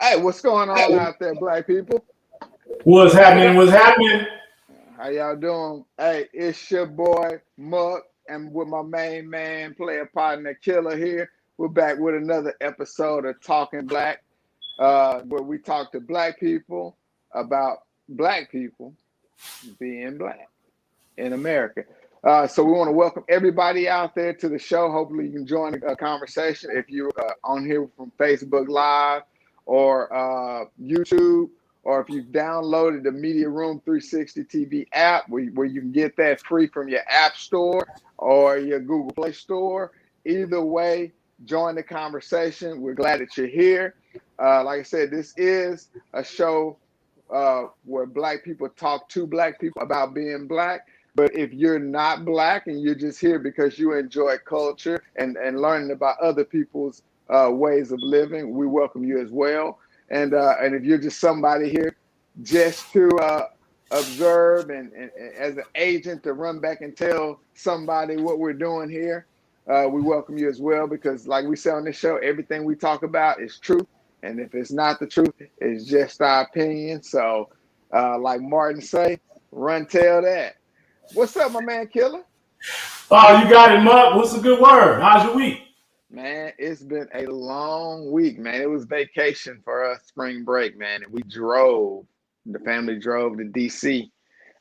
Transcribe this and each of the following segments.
Hey, what's going on out there, black people? What's happening? What's happening? How y'all doing? Hey, it's your boy Muck, and with my main man, player partner Killer here. We're back with another episode of Talking Black, where we talk to black people about black people being black in America. So we want to welcome everybody out there to the show. Hopefully you can join the conversation if you're on here from Facebook Live or YouTube, or if you've downloaded the Media Room 360 TV app where you can get that free from your App Store or your Google Play Store. Either way, join the conversation. We're glad that you're here. Like I said, this is a show where black people talk to black people about being black. But if you're not black and you're just here because you enjoy culture and learning about other people's ways of living, we welcome you as well. And if you're just somebody here just to observe and as an agent to run back and tell somebody what we're doing here, we welcome you as well, because like we say on this show, everything we talk about is truth. And if it's not the truth, it's just our opinion. So like Martin say, run tell that. What's up, my man Killer? Oh, you got it, Muck. What's a good word? How's your week? Man, it's been a long week, man. It was vacation for us, spring break, man. And the family drove to DC.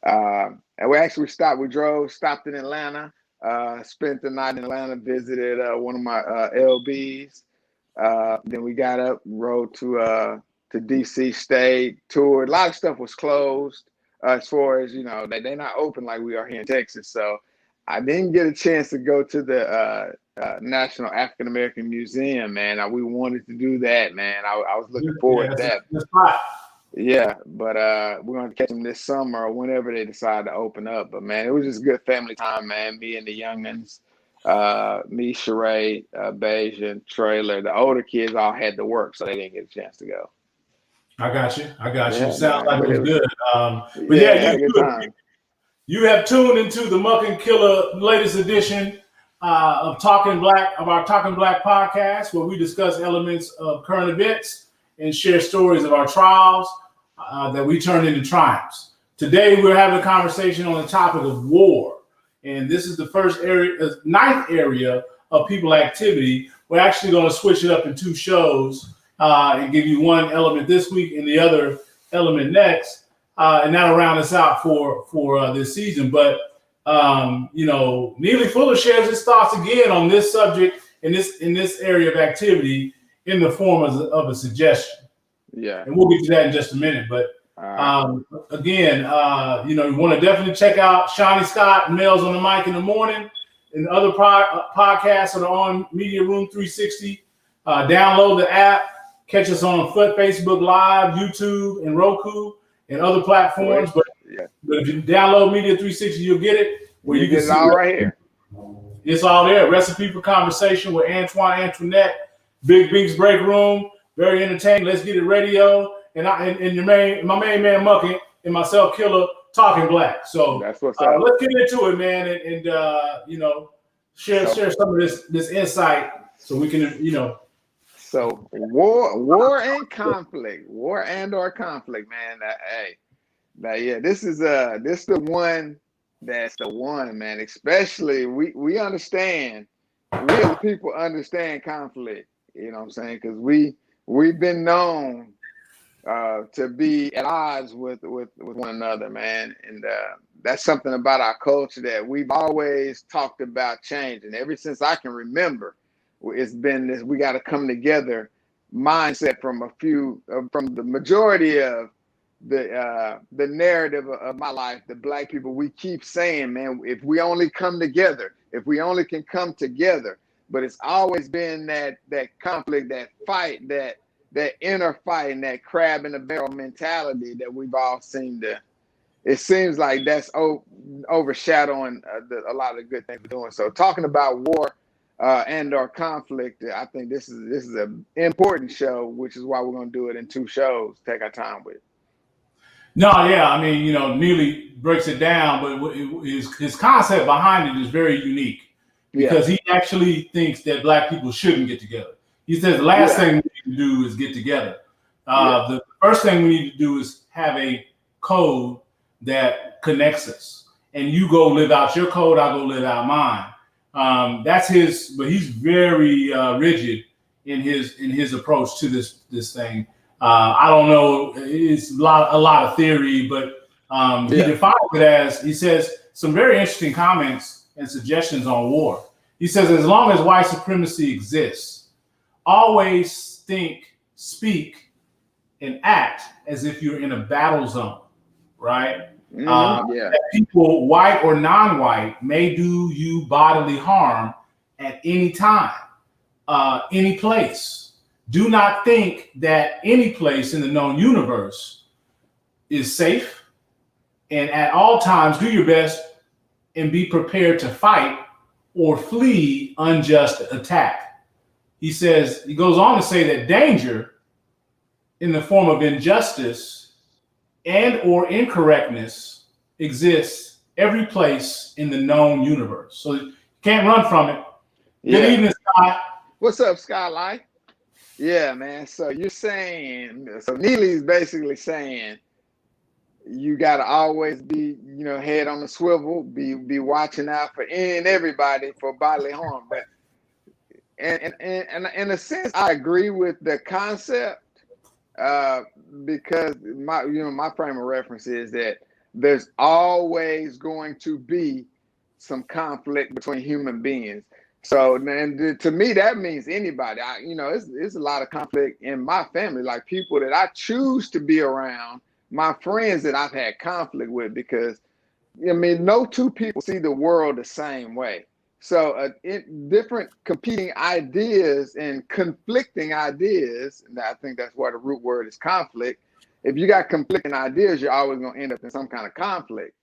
And we stopped in Atlanta, spent the night in Atlanta, visited one of my LBs. Then we got up, rode to DC, stayed, toured. A lot of stuff was closed. As far as, they're not open like we are here in Texas. So I didn't get a chance to go to the National African American Museum, man. We wanted to do that, man. I was looking forward to that. That's right. Yeah, but we're going to catch them this summer or whenever they decide to open up. But, man, it was just good family time, man. Me and the youngins, me, Sheree, Beja, Trailer. The older kids all had to work, so they didn't get a chance to go. I got you. Yeah, Sounds like it was good. But yeah, you have tuned into the Muck and Killer latest edition of our Talking Black podcast, where we discuss elements of current events and share stories of our trials that we turn into triumphs. Today, we're having a conversation on the topic of war. And this is the ninth area of people activity. We're actually going to switch it up in two shows and give you one element this week and the other element next. And that'll round us out for this season. But, Neely Fuller shares his thoughts again on this subject in this area of activity in the form of a suggestion. Yeah. And we'll get to that in just a minute. But again, you want to definitely check out Shawnee Scott, Males on the Mic in the Morning, and other podcasts that are on Media Room 360. Download the app. Catch us on Facebook Live, YouTube, and Roku, and other platforms. But if you download Media 360, you'll get it. Where you can see it all right here. It's all there. Recipe for Conversation with Antoine Antoinette. Big Binks Break Room. Very entertaining. Let's Get It Radio. And my main man Muck and myself, Killer, Talking Black. So that's what's up. Let's get into it, man, and share some of this insight so we can, So war and conflict, war and or conflict, man. This is the one that's the one, man. Especially we understand, we as people understand conflict. You know what I'm saying? Because we've been known to be at odds with one another, man. And that's something about our culture that we've always talked about changing. Ever since I can remember, it's been this: we got to come together mindset from from the majority of the narrative of my life. The Black people, we keep saying, man, if we only come together, if we only can come together. But it's always been that conflict, that fight, that inner fight, and that crab in the barrel mentality that we've all seemed to. It seems like that's overshadowing a lot of the good things we're doing. So talking about war and/or conflict, I think this is an important show, which is why we're going to do it in 2 shows. Take our time with it. No, yeah, I mean, Neely breaks it down, but his concept behind it is very unique because he actually thinks that Black people shouldn't get together. He says the last thing we need to do is get together. The first thing we need to do is have a code that connects us, and you go live out your code, I go live out mine. That's his, but he's very rigid in his approach to this thing. I don't know, it's a lot of theory, but he defines it as, he says some very interesting comments and suggestions on war. He says, as long as white supremacy exists, always think, speak, and act as if you're in a battle zone, right? People, white or non-white, may do you bodily harm at any time, any place. Do not think that any place in the known universe is safe, and at all times do your best and be prepared to fight or flee unjust attack. He goes on to say that danger in the form of injustice and or incorrectness exists every place in the known universe. So you can't run from it. Good evening, Scott. What's up, Skylight? Yeah, man. So you're saying, so Neely's basically saying you got to always be, head on the swivel, be watching out for any and everybody for bodily harm. But and in a sense, I agree with the concept because my frame of reference is that there's always going to be some conflict between human beings. So then to me, that means anybody. It's a lot of conflict in my family, like people that I choose to be around, my friends that I've had conflict with, because no 2 people see the world the same way. So different competing ideas and conflicting ideas, and I think that's why the root word is conflict. If you got conflicting ideas, you're always going to end up in some kind of conflict.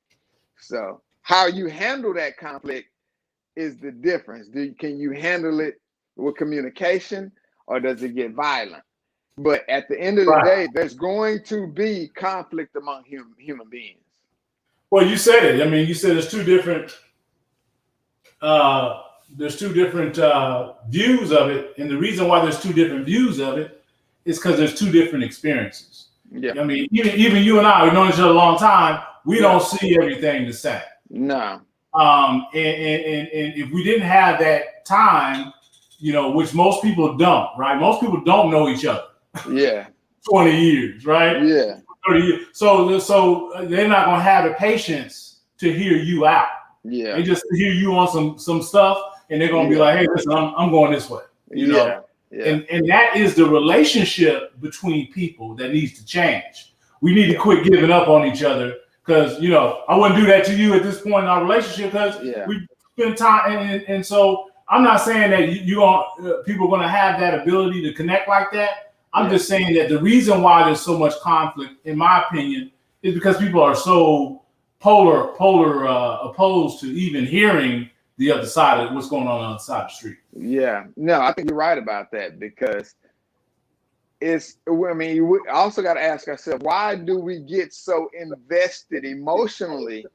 So how you handle that conflict is the difference. Can you handle it with communication, or does it get violent? But at the end of the day, there's going to be conflict among human beings. Well, you said it. I mean, you said there's two different views of it, and the reason why there's 2 different views of it is because there's 2 different experiences. Yeah. I mean, even you and I, we've known each other a long time. We don't see everything the same. No. And if we didn't have that time, which most people don't, right? Most people don't know each other. Yeah. 20 years, right? Yeah. 30 years. So they're not gonna have the patience to hear you out. Yeah. They just hear you on some stuff, and they're gonna be like, hey, listen, I'm going this way. You know? Yeah. And that is the relationship between people that needs to change. We need to quit giving up on each other. Because, I wouldn't do that to you at this point in our relationship because we spend time. And so I'm not saying that people are going to have that ability to connect like that. I'm just saying that the reason why there's so much conflict, in my opinion, is because people are so polar opposed to even hearing the other side of what's going on the other side of the street. Yeah. No, I think you're right about that, because we also got to ask ourselves, why do we get so invested emotionally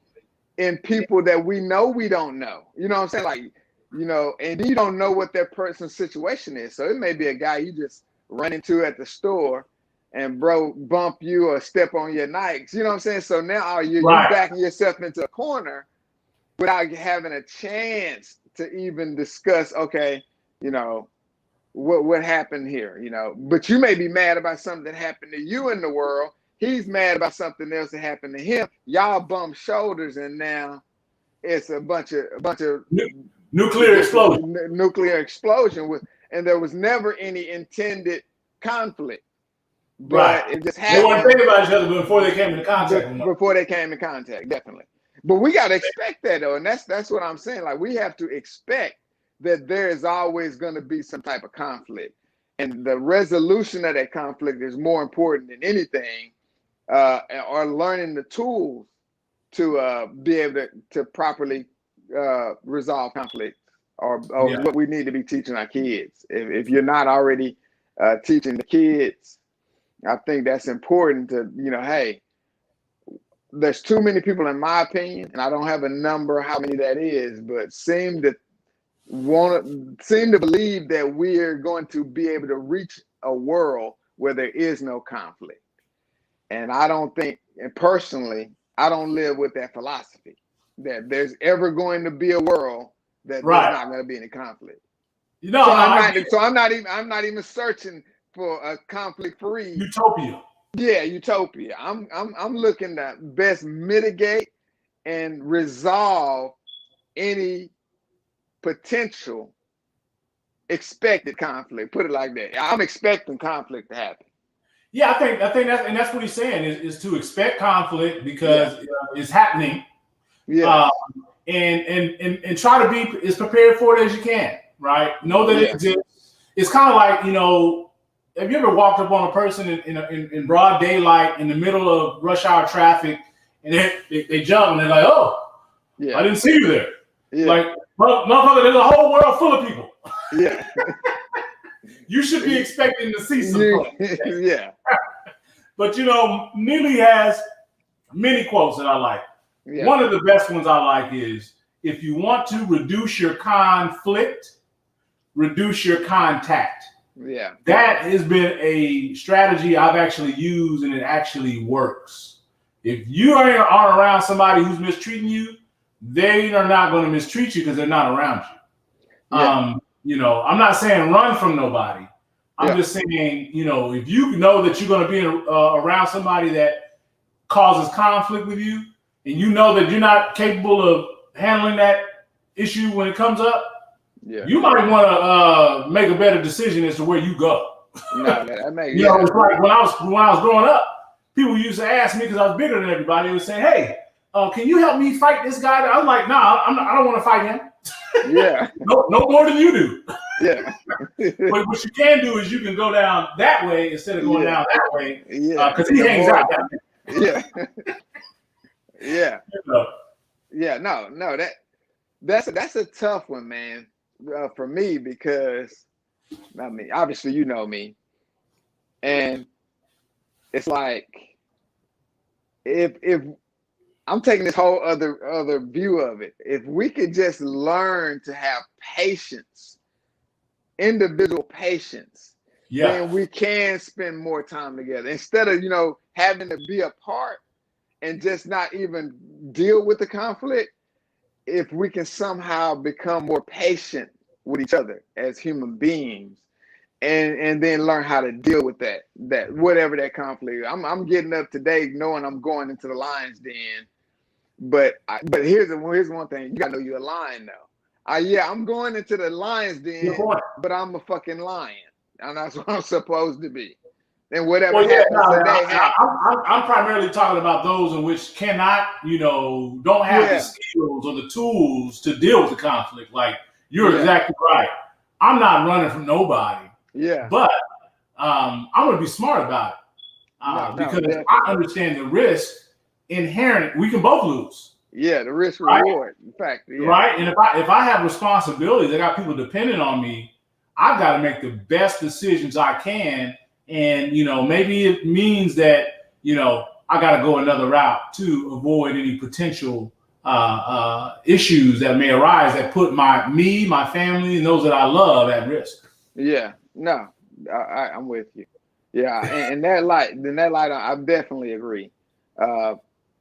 in people that we know we don't know? You know what I'm saying? Like, and you don't know what that person's situation is. So it may be a guy you just run into at the store and bump you or step on your Nikes. You know what I'm saying? So now you're backing yourself into a corner without having a chance to even discuss, okay, what happened here, you know. But you may be mad about something that happened to you in the world. He's mad about something else that happened to him. Y'all bump shoulders, and now it's a bunch of nuclear explosion. Nuclear explosion with, and there was never any intended conflict. But right. It just happened. They weren't thinking about each other before they came into contact. Before they came in contact, definitely. But we got to expect that, though, and that's what I'm saying. Like, we have to expect that there is always going to be some type of conflict, and the resolution of that conflict is more important than anything, or learning the tools to be able to properly resolve conflict, or what we need to be teaching our kids. If you're not already teaching the kids, I think that's important to, you know, hey, there's too many people, in my opinion, and I don't have a number how many that is, but seem to believe that we're going to be able to reach a world where there is no conflict. And I don't think, and personally, I don't live with that philosophy that there's ever going to be a world that there's not going to be any conflict. You know, I'm not even searching for a conflict-free utopia. Yeah, utopia. I'm looking to best mitigate and resolve any potential expected conflict. Put it like that. I'm expecting conflict to happen. Yeah, I think that's what he's saying is to expect conflict because it's happening. Yeah. And try to be as prepared for it as you can. Right. Know that it exists. It's kind of like, you know, have you ever walked up on a person in broad daylight in the middle of rush hour traffic, and they jump and they're like, "Oh, I didn't see you there." Yeah. Like, motherfucker, there's a whole world full of people. Yeah. You should be expecting to see some. Yeah. But you know, Neely has many quotes that I like. Yeah. One of the best ones I like is, "If you want to reduce your conflict, reduce your contact." Yeah, that has been a strategy I've actually used, and it actually works. If you are around somebody who's mistreating you, they are not going to mistreat you because they're not around you. Yeah. You know, I'm not saying run from nobody. I'm just saying, you know, if you know that you're going to be around somebody that causes conflict with you, and you know that you're not capable of handling that issue when it comes up, you might want to make a better decision as to where you go. No, that makes you know, it's like when I was growing up, people used to ask me because I was bigger than everybody. They would say, "Hey, can you help me fight this guy?" I was like, "Nah, I don't want to fight him." Yeah. no more than you do. Yeah. But what you can do is you can go down that way instead of going down that way. Yeah. Because he hangs out that way. Yeah. Yeah. Yeah. No. That's a tough one, man. For me, because I mean, obviously you know me, and it's like if I'm taking this whole other view of it, if we could just learn to have patience, individual patience, then we can spend more time together instead of, you know, having to be apart and just not even deal with the conflict. If we can somehow become more patient with each other as human beings, and then learn how to deal with that whatever that conflict. I'm getting up today knowing I'm going into the lion's den, but here's one thing: you gotta know you're a lion though. I'm going into the lion's den, but I'm a fucking lion, and that's what I'm supposed to be. And whatever happens today happens. I'm primarily talking about those in which cannot, you know, don't have the skills or the tools to deal with the conflict. Like, you're exactly right. I'm not running from nobody. Yeah. But I'm going to be smart about it because I understand the risk inherent. We can both lose. Yeah, the risk reward. In fact, right. And if I have responsibilities, I got people depending on me, I've got to make the best decisions I can. And, you know, maybe it means that, you know, I got to go another route to avoid any potential issues that may arise that put my family, and those that I love at risk. Yeah, no, I'm with you. Yeah, and that light, I definitely agree.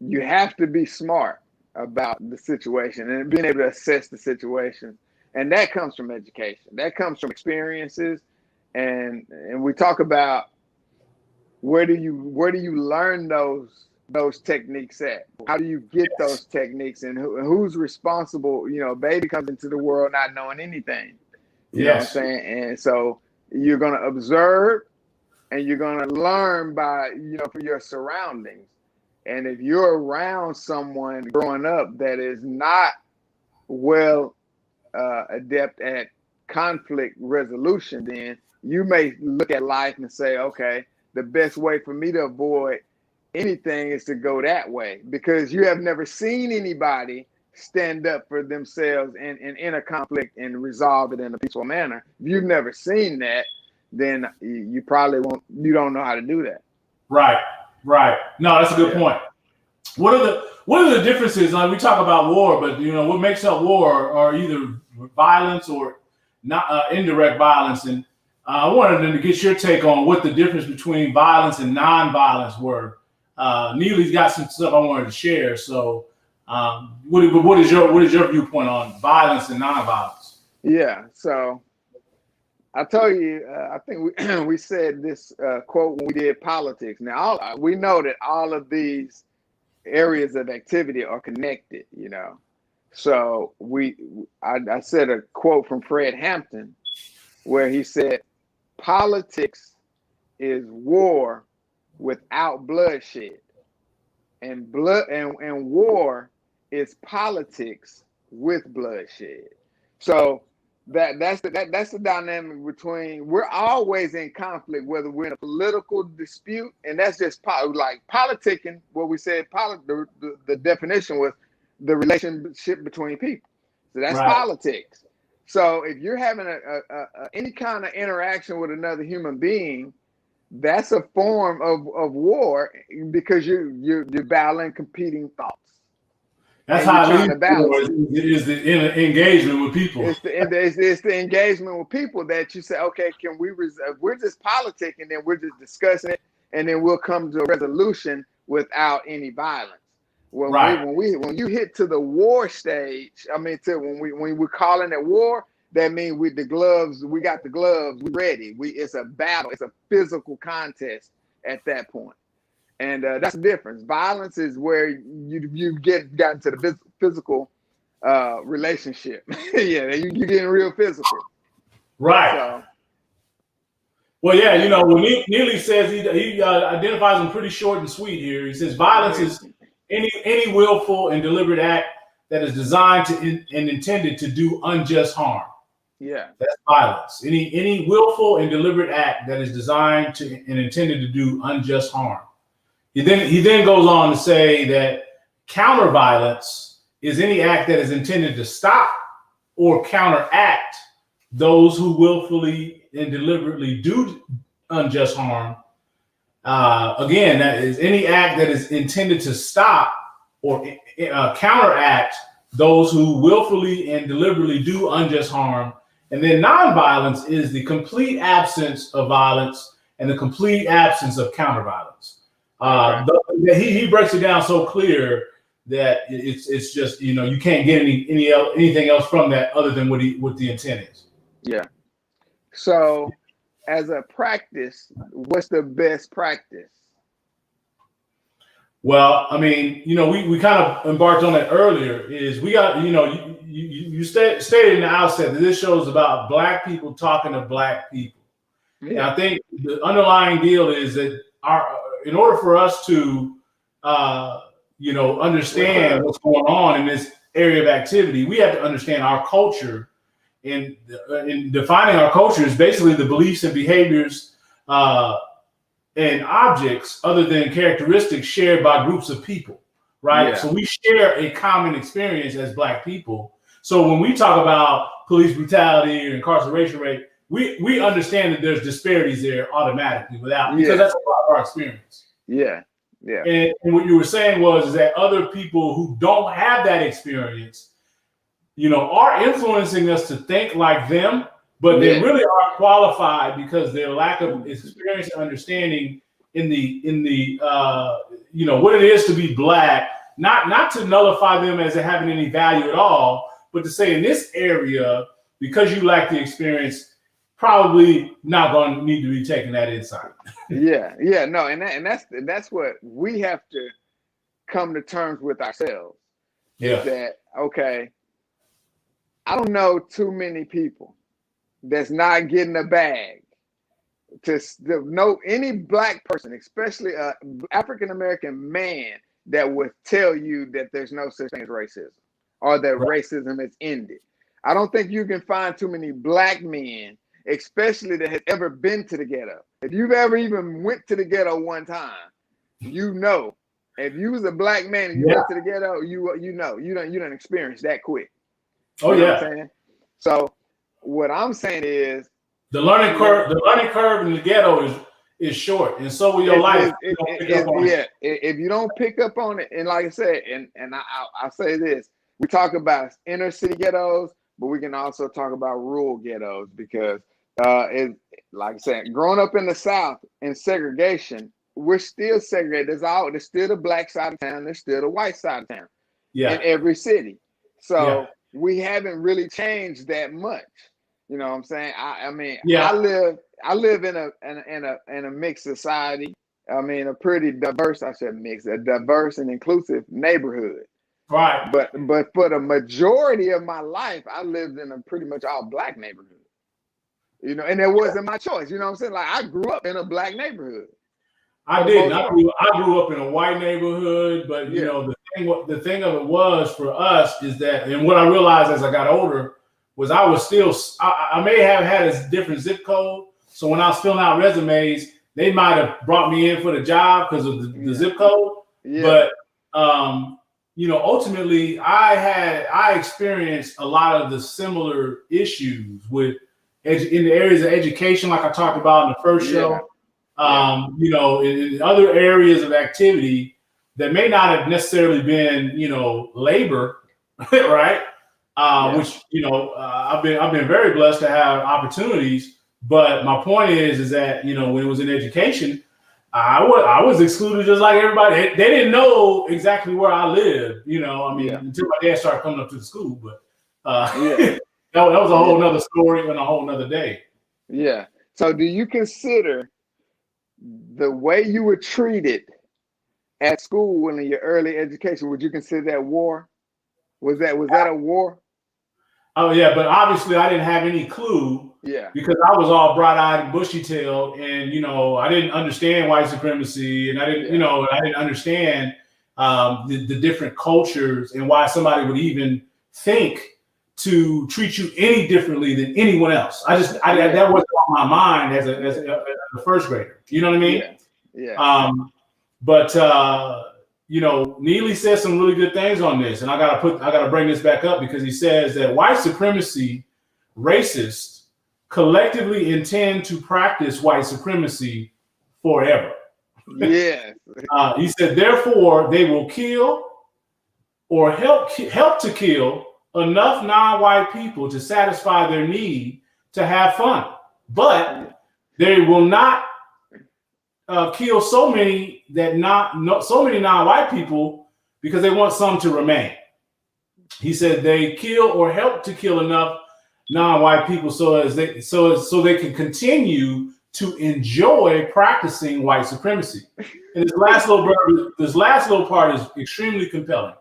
You have to be smart about the situation and being able to assess the situation. And that comes from education. That comes from experiences. and we talk about where do you learn those techniques at? How do you get those techniques, and who's responsible? You know, baby comes into the world not knowing anything. You know what I'm saying? And so you're gonna observe and you're gonna learn by, for your surroundings. And if you're around someone growing up that is not well adept at conflict resolution, then you may look at life and say, okay, the best way for me to avoid anything is to go that way, because you have never seen anybody stand up for themselves and in a conflict and resolve it in a peaceful manner. If you've never seen that, then you probably you don't know how to do that. Right. No, that's a good point. What are the differences? Like, we talk about war, but what makes up war are either violence or not indirect violence. And I wanted to get your take on what the difference between violence and non-violence were. Neely's got some stuff I wanted to share. So, what is your viewpoint on violence and non-violence? Yeah. So, I tell you, I think we said this quote when we did politics. Now, we know that all of these areas of activity are connected, So I said a quote from Fred Hampton where he said, "Politics is war without bloodshed, and war is politics with bloodshed." So that's the dynamic between. We're always in conflict, whether we're in a political dispute, and that's just like politicking. What we said, the definition was the relationship between people. So that's politics. So if you're having any kind of interaction with another human being, that's a form of war, because you're battling competing thoughts. That's how it is the engagement with people. It's the engagement with people that you say, okay, can we we're just politicking, and we're just discussing it, and then we'll come to a resolution without any violence. When you hit to the war stage, when we're calling it war, that means we got the gloves, we're ready. It's a battle, it's a physical contest at that point. And that's the difference. Violence is where you got into the physical relationship. Yeah, you're getting real physical. Right. So, well, yeah, when Neely says he identifies them pretty short and sweet here. He says violence is any willful and deliberate act that is designed to and intended to do unjust harm. Yeah, that's violence. Any willful and deliberate act that is designed to and intended to do unjust harm. He then goes on to say that counter violence is any act that is intended to stop or counteract those who willfully and deliberately do unjust harm. Again, that is any act that is intended to stop or counteract those who willfully and deliberately do unjust harm. And then nonviolence is the complete absence of violence and the complete absence of counter violence. He breaks it down so clear that it's just, you can't get anything else from that other than what the intent is. Yeah. So as a practice, what's the best practice? Well, we kind of embarked on that earlier. Is we got, you stated in the outset that this show is about Black people talking to Black people. Yeah. And I think the underlying deal is that in order for us to, understand what's going on in this area of activity, we have to understand our culture. And in defining our culture is basically the beliefs and behaviors and objects other than characteristics shared by groups of people, right? Yeah. So we share a common experience as Black people. So when we talk about police brutality or incarceration rate, we understand that there's disparities there automatically because that's a part of our experience. Yeah. Yeah. And what you were saying is that other people who don't have that experience, are influencing us to think like them, but they really aren't qualified because their lack of experience and understanding in the what it is to be Black, not to nullify them as having any value at all, but to say in this area, because you lack the experience, probably not going to need to be taking that inside. No, and that's what we have to come to terms with ourselves. Is that okay? I don't know too many people that's not getting a bag to know any black person, especially a African American man, that would tell you that there's no such thing as racism or that racism is ended. I don't think you can find too many black men, especially that have ever been to the ghetto. If you've ever even went to the ghetto one time, you know. If you was a black man and you went to the ghetto, you don't experience that quick. Oh, you know what I'm saying? So what I'm saying is the learning curve in the ghetto is short, and so will your life. If you don't pick up on it, and like I said, and I'll say this: we talk about inner city ghettos, but we can also talk about rural ghettos because, like I said, growing up in the South in segregation, we're still segregated. There's still the black side of town. There's still the white side of town. In every city. So we haven't really changed that much. You know what I'm saying? I live in a mixed society. I mean, a pretty diverse, a diverse and inclusive neighborhood. Right. But for the majority of my life, I lived in a pretty much all black neighborhood. You know, and it wasn't my choice. You know what I'm saying? Like I grew up in a black neighborhood. I didn't. I grew up in a white neighborhood, but you know, the thing of it was for us is that, and what I realized as I got older was I was still, I may have had a different zip code. So when I was filling out resumes, they might have brought me in for the job because of the zip code. Yeah. But, you know, ultimately I experienced a lot of the similar issues with in the areas of education, like I talked about in the first show. You know, in other areas of activity that may not have necessarily been, you know, labor, right? Which, you know, I've been very blessed to have opportunities. But my point is that, you know, when it was in education, I was excluded just like everybody. They didn't know exactly where I lived, you know. I mean, until my dad started coming up to the school. But that was a whole nother story and a whole nother day. Yeah. So do you consider the way you were treated at school in your early education, would you consider that war? Was that a war? Oh yeah, but obviously I didn't have any clue. Yeah. Because I was all bright-eyed and bushy-tailed, and you know, I didn't understand white supremacy, and I didn't, you know, I didn't understand the different cultures and why somebody would even think to treat you any differently than anyone else. That wasn't on my mind as a first grader. You know what I mean? Yeah. But you know, Neely says some really good things on this, and I gotta bring this back up because he says that white supremacy, racists collectively intend to practice white supremacy forever. Yeah. He said, therefore, they will kill or help to kill enough non-white people to satisfy their need to have fun, but they will not kill so many non-white people because they want some to remain. He said they kill or help to kill enough non-white people so they can continue to enjoy practicing white supremacy. And this last little part is extremely compelling.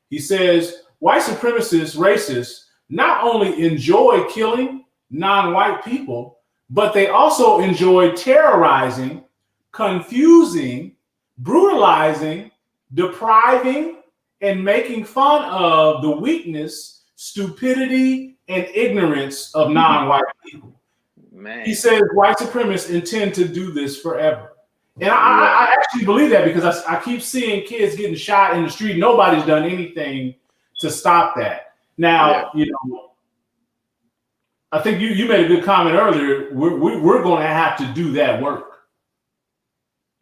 He says white supremacists, racists, not only enjoy killing non-white people, but they also enjoy terrorizing, confusing, brutalizing, depriving, and making fun of the weakness, stupidity, and ignorance of non-white people. Man. He says white supremacists intend to do this forever. And I actually believe that because I keep seeing kids getting shot in the street. Nobody's done anything to stop that. Now, you know, I think you made a good comment earlier. We're going to have to do that work.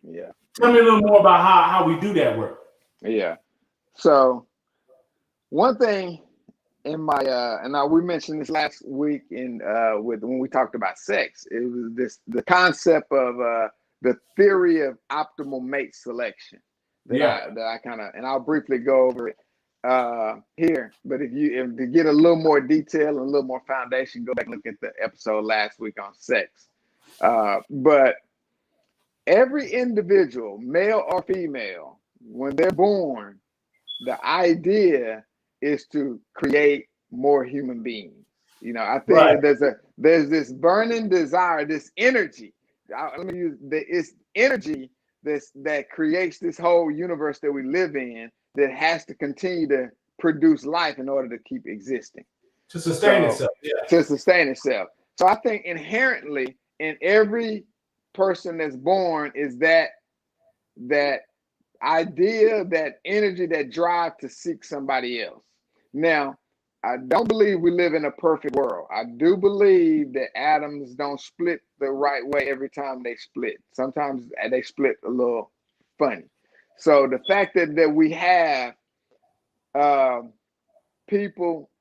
Yeah. Tell me a little more about how we do that work. Yeah. So one thing in my and we mentioned this last week when we talked about sex, it was the concept of the theory of optimal mate selection that I kind of, and I'll briefly go over it. here, but if to get a little more detail and a little more foundation, go back and look at the episode last week on sex. But every individual, male or female, when they're born, the idea is to create more human beings. You know, I think there's this burning desire, this energy. Let me use it's energy that creates this whole universe that we live in, that has to continue to produce life in order to keep existing. To sustain itself. Yeah. To sustain itself. So I think inherently in every person that's born is that idea, that energy, that drive to seek somebody else. Now, I don't believe we live in a perfect world. I do believe that atoms don't split the right way every time they split. Sometimes they split a little funny. So the fact that we have people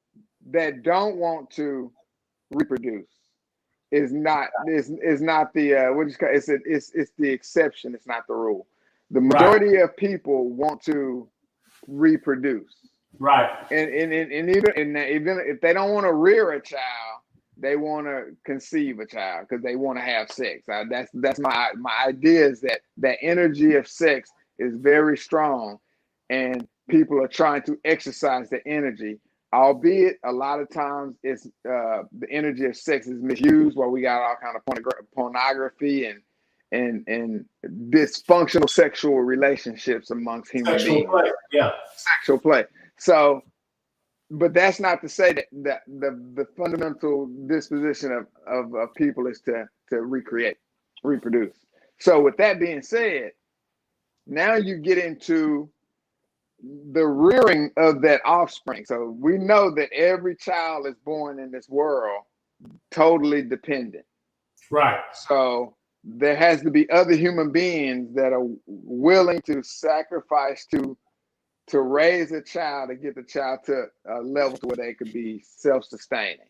that don't want to reproduce is not the what is it's the exception. It's not the rule. The majority of people want to reproduce. Right. And even if they don't want to rear a child, they want to conceive a child because they want to have sex. That's my idea, is that energy of sex is very strong, and people are trying to exercise the energy, albeit a lot of times it's the energy of sex is misused, where we got all kind of pornography and dysfunctional sexual relationships amongst human beings. Play. Yeah. Sexual play. So, but that's not to say that the fundamental disposition of people is to reproduce. So with that being said, now you get into the rearing of that offspring. So we know that every child is born in this world totally dependent. Right. So there has to be other human beings that are willing to sacrifice to raise a child, to get the child to a level to where they could be self-sustaining,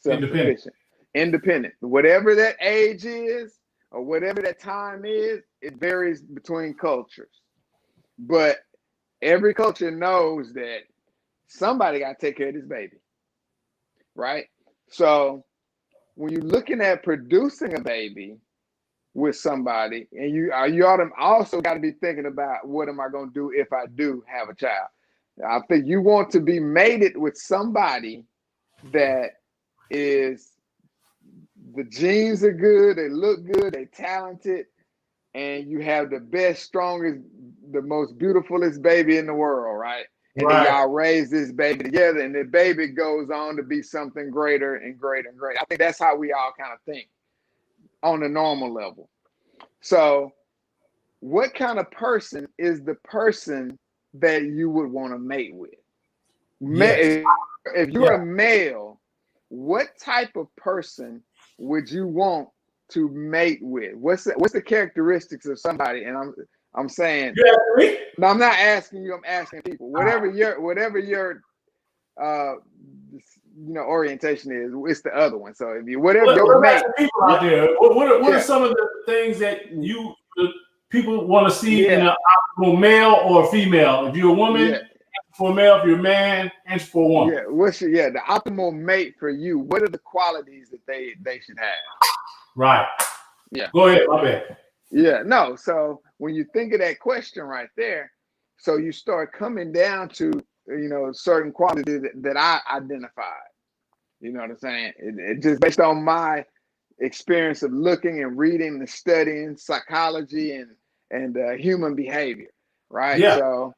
self-sufficient, independent. Whatever that age is or whatever that time is, it varies between cultures. But every culture knows that somebody got to take care of this baby, right? So when you're looking at producing a baby with somebody, and you also got to be thinking about, what am I going to do if I do have a child? I think you want to be mated with somebody that is, the genes are good, they look good, they're talented, and you have the best, strongest, the most beautifulest baby in the world, right? And then y'all raise this baby together, and the baby goes on to be something greater and greater and greater. I think that's how we all kind of think on the normal level. So what kind of person is the person that you would want to mate with? Yes. If you're a male, what type of person would you want to mate with? What's the characteristics of somebody? And I'm saying, no, I'm not asking you, I'm asking people. Whatever your orientation is, it's the other one. So if you your mate, people out there, what are some of the things that people want to see in an optimal male or female? If you're a woman, for a male. If you're a man, answer for a woman. Yeah, the optimal mate for you? What are the qualities that they should have? Right. Yeah. Go ahead. My bad. Yeah. No. So when you think of that question right there, so you start coming down to certain qualities that I identified. You know what I'm saying? It just based on my experience of looking and reading and studying psychology and human behavior, right? Yeah.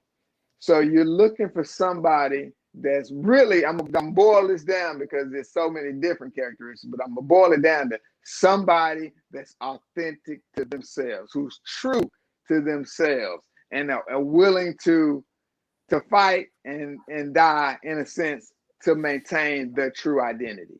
So you're looking for somebody that's really, I'm gonna boil this down because there's so many different characteristics, but I'm gonna boil it down to somebody that's authentic to themselves, who's true to themselves, and are willing to fight and die, in a sense, to maintain their true identity.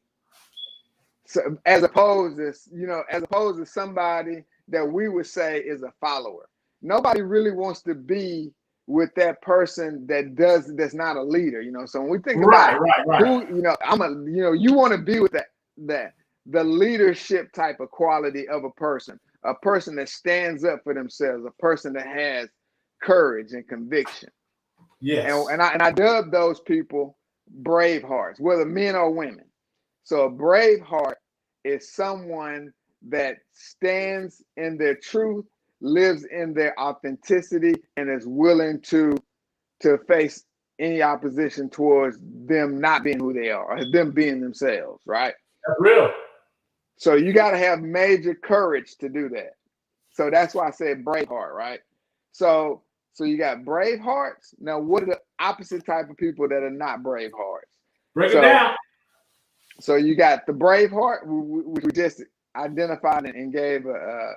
So as opposed to somebody that we would say is a follower. Nobody really wants to be with that person that's not a leader, So when we think about who, you want to be with the leadership type of quality of a person that stands up for themselves, a person that has courage and conviction. Yes. And I dub those people brave hearts, whether men or women. So a brave heart is someone that stands in their truth, lives in their authenticity, and is willing to face any opposition towards them not being who they are, or them being themselves, right? That's real. So you got to have major courage to do that. So that's why I said brave heart, right? So you got brave hearts. Now, what are the opposite type of people that are not brave hearts? Break it down. So you got the brave heart, which we just identified and gave a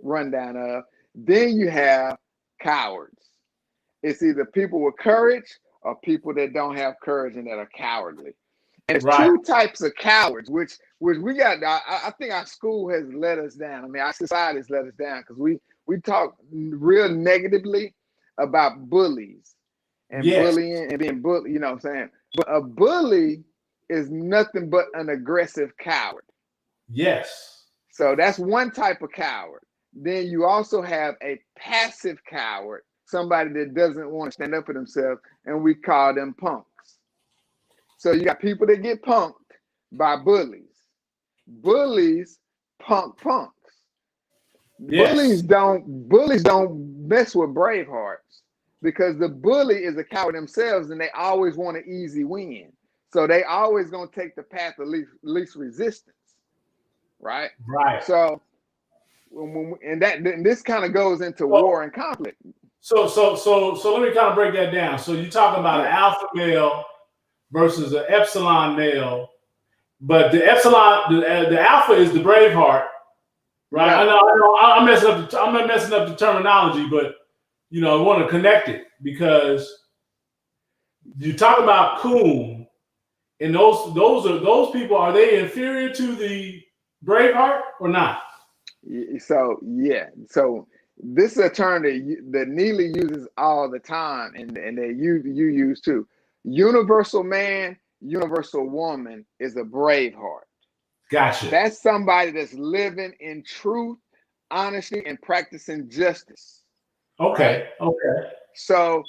rundown of. Then you have cowards. It's either people with courage or people that don't have courage and that are cowardly. And it's two types of cowards, which we got. I think our school has let us down. I mean, our society has let us down because we talk real negatively about bullies and bullying and being bullied. You know what I'm saying? But a bully is nothing but an aggressive coward. Yes. So that's one type of coward. Then you also have a passive coward, somebody that doesn't want to stand up for themselves, and we call them punks. So you got people that get punked by bullies. Bullies punk punks. Yes. Bullies don't mess with brave hearts because the bully is a coward themselves and they always want an easy win. So they always gonna take the path of least resistance, right? Right. So and this kind of goes into war and conflict. So let me kind of break that down. So you're talking about an alpha male versus an epsilon male, but the epsilon, the alpha is the brave heart, right? Yeah. I know. I'm not messing up the terminology, but I want to connect it because you talk about coon, and those people, are they inferior to the brave heart or not? So so this is a term that Neely uses all the time, and that you use too. Universal man, universal woman is a brave heart. Gotcha. That's somebody that's living in truth, honesty, and practicing justice. Okay. Right? Okay. So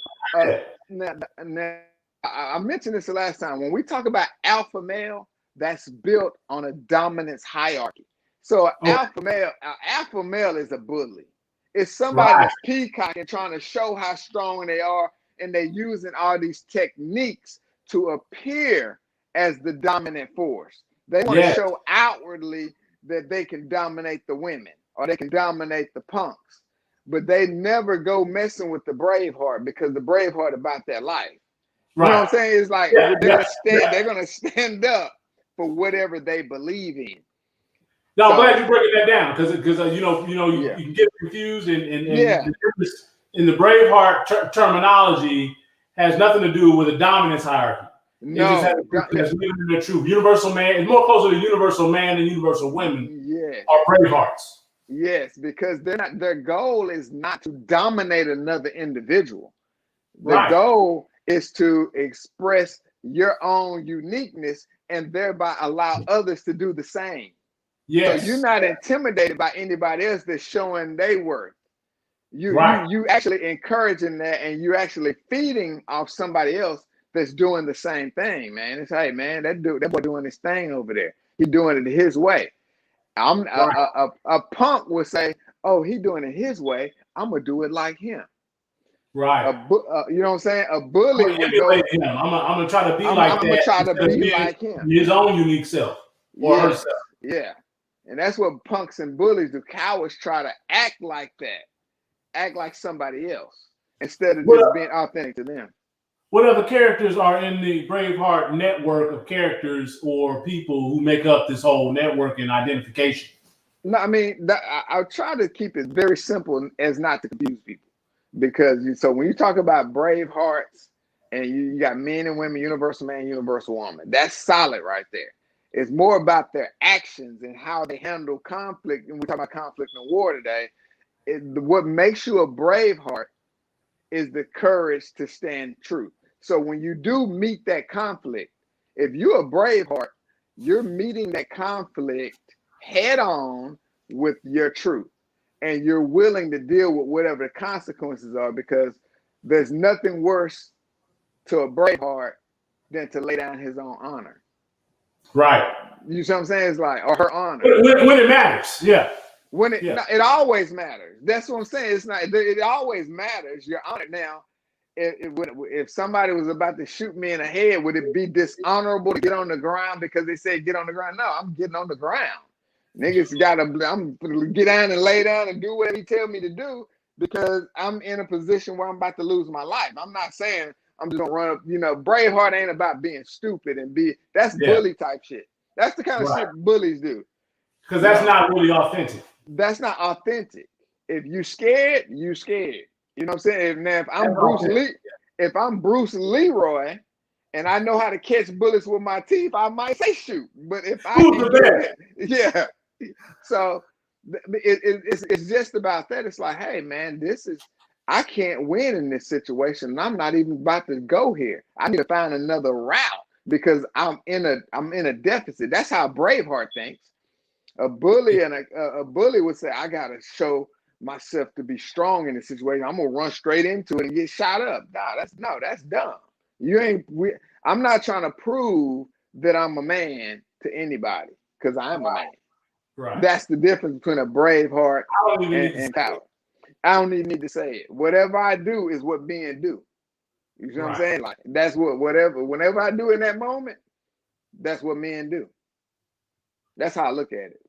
now, I mentioned this the last time. When we talk about alpha male, that's built on a dominance hierarchy. So alpha male is a bully. It's somebody that's peacocking, trying to show how strong they are, and they're using all these techniques to appear as the dominant force. They want to show outwardly that they can dominate the women or they can dominate the punks, but they never go messing with the brave heart because the brave heart about their life. You know what I'm saying? It's like they're gonna stand up for whatever they believe in. No, I'm glad you're breaking that down because you can get confused and in the Braveheart terminology has nothing to do with a dominance hierarchy. No, it just has to do with the truth. Universal man is more closer to universal man than universal women. Yes. Are Bravehearts. Yes, because their goal is not to dominate another individual. The goal is to express your own uniqueness and thereby allow others to do the same. Yes. So you're not intimidated by anybody else that's showing their worth. You actually encouraging that, and you actually feeding off somebody else that's doing the same thing, man. It's hey, man, that boy doing this thing over there. He's doing it his way. A punk would say, "Oh, he doing it his way. I'm gonna do it like him." Right. You know what I'm saying? A bully would go. Him. I'm gonna try to be like that. I'm gonna try to be like him. His own unique self or herself. Yeah. And that's what punks and bullies do. Cowards try to act like that, act like somebody else instead of just being authentic to them. What other characters are in the Braveheart network of characters or people who make up this whole network and identification? No, I mean, I'll try to keep it very simple as not to confuse people. Because so when you talk about Bravehearts and you got men and women, universal man, universal woman, that's solid right there. It's more about their actions and how they handle conflict. And we talk about conflict and war today. What makes you a Braveheart is the courage to stand true. So when you do meet that conflict, if you're a Braveheart, you're meeting that conflict head on with your truth. And you're willing to deal with whatever the consequences are, because there's nothing worse to a Braveheart than to lay down his own honor. Right. You see what I'm saying? It's like, or her honor. When it matters, yeah. When it always matters. That's what I'm saying. It's not. It always matters. You're honored. Now, if somebody was about to shoot me in the head, would it be dishonorable to get on the ground because they said get on the ground? No, I'm getting on the ground. Niggas I'm gonna get down and lay down and do what he tell me to do because I'm in a position where I'm about to lose my life. I'm not saying I'm just gonna run up. Braveheart ain't about being stupid and that's bully type shit. That's the kind of shit bullies do. Because that's not really authentic. That's not authentic. If you scared, you scared. You know what I'm saying? Now, if I'm Bruce Leroy and I know how to catch bullets with my teeth, I might say shoot. But if I yeah. So it's just about that. It's like, hey man, I can't win in this situation. And I'm not even about to go here. I need to find another route because I'm in a deficit. That's how Braveheart thinks. A bully and a bully would say, I gotta show myself to be strong in this situation. I'm gonna run straight into it and get shot up. That's dumb. I'm not trying to prove that I'm a man to anybody because I am a man. Right. That's the difference between a Braveheart and coward. I don't even need to say it. Whatever I do is what men do. You see what I'm saying? Like that's whenever I do in that moment, that's what men do. That's how I look at it.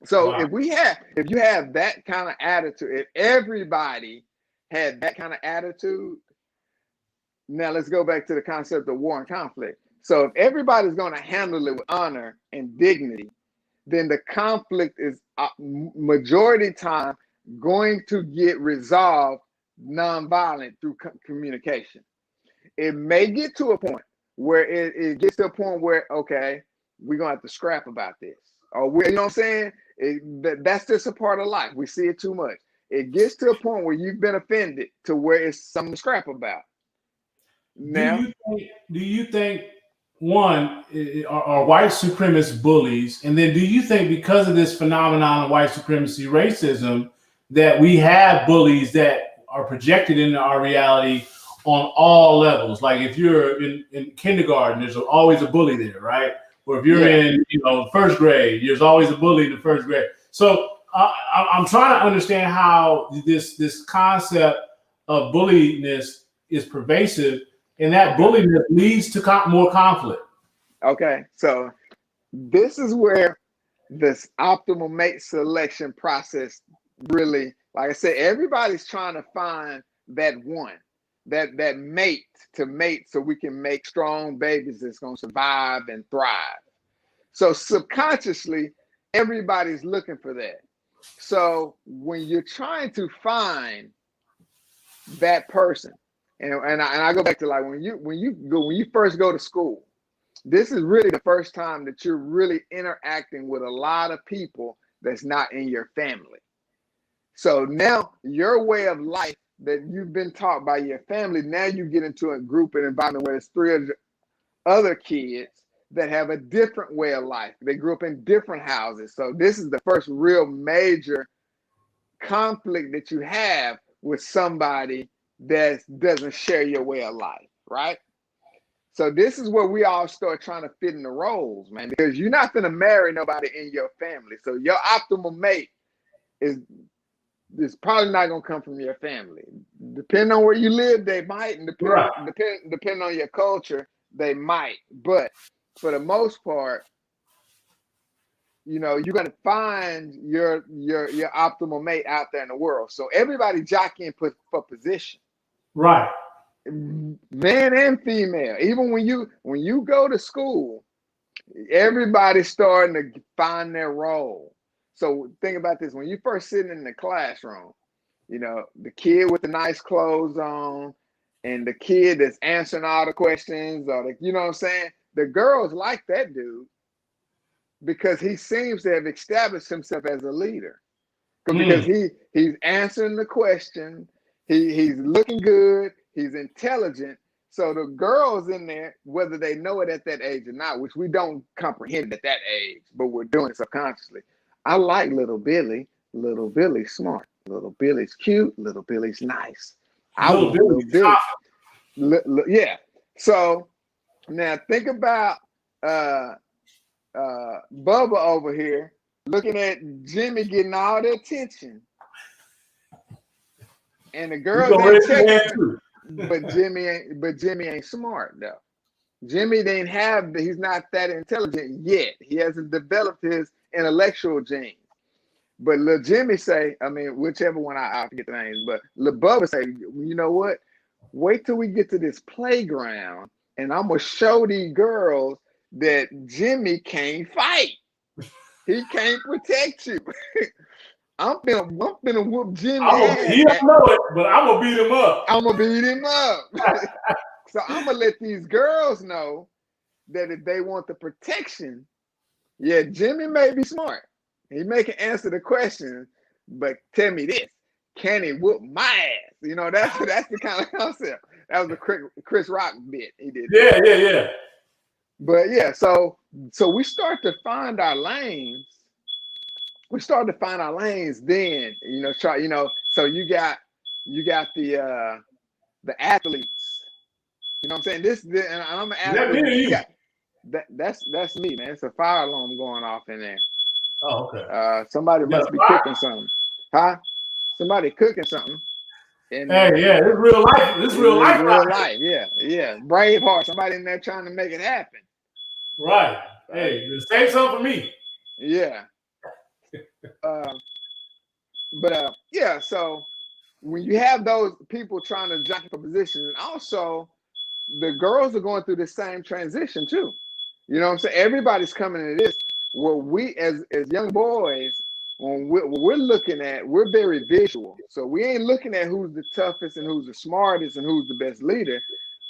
So if you have that kind of attitude, if everybody had that kind of attitude, now let's go back to the concept of war and conflict. So if everybody's going to handle it with honor and dignity, then the conflict is majority time going to get resolved nonviolent through communication. It may get to a point where it gets to a point where, okay, we're going to have to scrap about this. Or you know what I'm saying? That's just a part of life. We see it too much. It gets to a point where you've been offended to where it's something to scrap about. Now, do you think one are white supremacist bullies, and then do you think because of this phenomenon of white supremacy racism that we have bullies that are projected into our reality on all levels? Like if you're in kindergarten, there's always a bully there, right? Or if you're in first grade, there's always a bully in the first grade. So I'm trying to understand how this concept of bulliness is pervasive, and that bulliness leads to more conflict. Okay, so this is where this optimal mate selection process really, like I said, everybody's trying to find that one, that mate to mate so we can make strong babies that's going to survive and thrive. So subconsciously, everybody's looking for that. So when you're trying to find that person, and I go back to like when you first go to school, this is really the first time that you're really interacting with a lot of people that's not in your family. So now your way of life that you've been taught by your family, now you get into a group and environment where there's 3 other kids that have a different way of life. They grew up in different houses. So this is the first real major conflict that you have with somebody that doesn't share your way of life, right? So this is where we all start trying to fit in the roles, man, because you're not going to marry nobody in your family. So your optimal mate is probably not going to come from your family. Depending on where you live, they might, and depending on your culture, they might. But for the most part, you're going to find your optimal mate out there in the world. So everybody jockeying for position. Right. Man and female. Even when you go to school, everybody's starting to find their role. So think about this. When you first sitting in the classroom, the kid with the nice clothes on and the kid that's answering all the questions, or you know what I'm saying? The girls like that dude because he seems to have established himself as a leader. Because he's answering the question, he's looking good, he's intelligent. So the girls in there, whether they know it at that age or not, which we don't comprehend at that age, but we're doing it subconsciously. I like little Billy. Little Billy's smart. Little Billy's cute. Little Billy's nice. I want little Billy. Yeah. So now think about Bubba over here looking at Jimmy getting all the attention, and the girls ain't checking. But Jimmy ain't smart though. Jimmy he's not that intelligent yet. He hasn't developed his intellectual genes. But Lil Jimmy say, I mean, whichever one I forget the names, but Lil Bubba say, you know what? Wait till we get to this playground, and I'm gonna show these girls that Jimmy can't fight. He can't protect you. I'm gonna whoop Jimmy. He don't know it, but I'm gonna beat him up. I'm gonna beat him up. So I'm gonna let these girls know that if they want the protection, yeah, Jimmy may be smart. He may can answer the question, but tell me this: can he whoop my ass? You know, that's the kind of concept. That was the Chris Rock bit he did. Yeah. But yeah, so we start to find our lanes. We started to find our lanes then, so you got the athletes, you know what I'm saying? And I'm an athlete. That's me, man. It's a fire alarm going off in there. Oh, okay. Somebody must be cooking something. Huh? Somebody cooking something. And, it's real life. It's real life. Real life, yeah. Braveheart, somebody in there trying to make it happen. Right. Hey, save something for me. Yeah. So when you have those people trying to jockey for position, and also the girls are going through the same transition too. You know what I'm saying? Everybody's coming into this. Where we as young boys, when we're looking at, we're very visual. So we ain't looking at who's the toughest and who's the smartest and who's the best leader.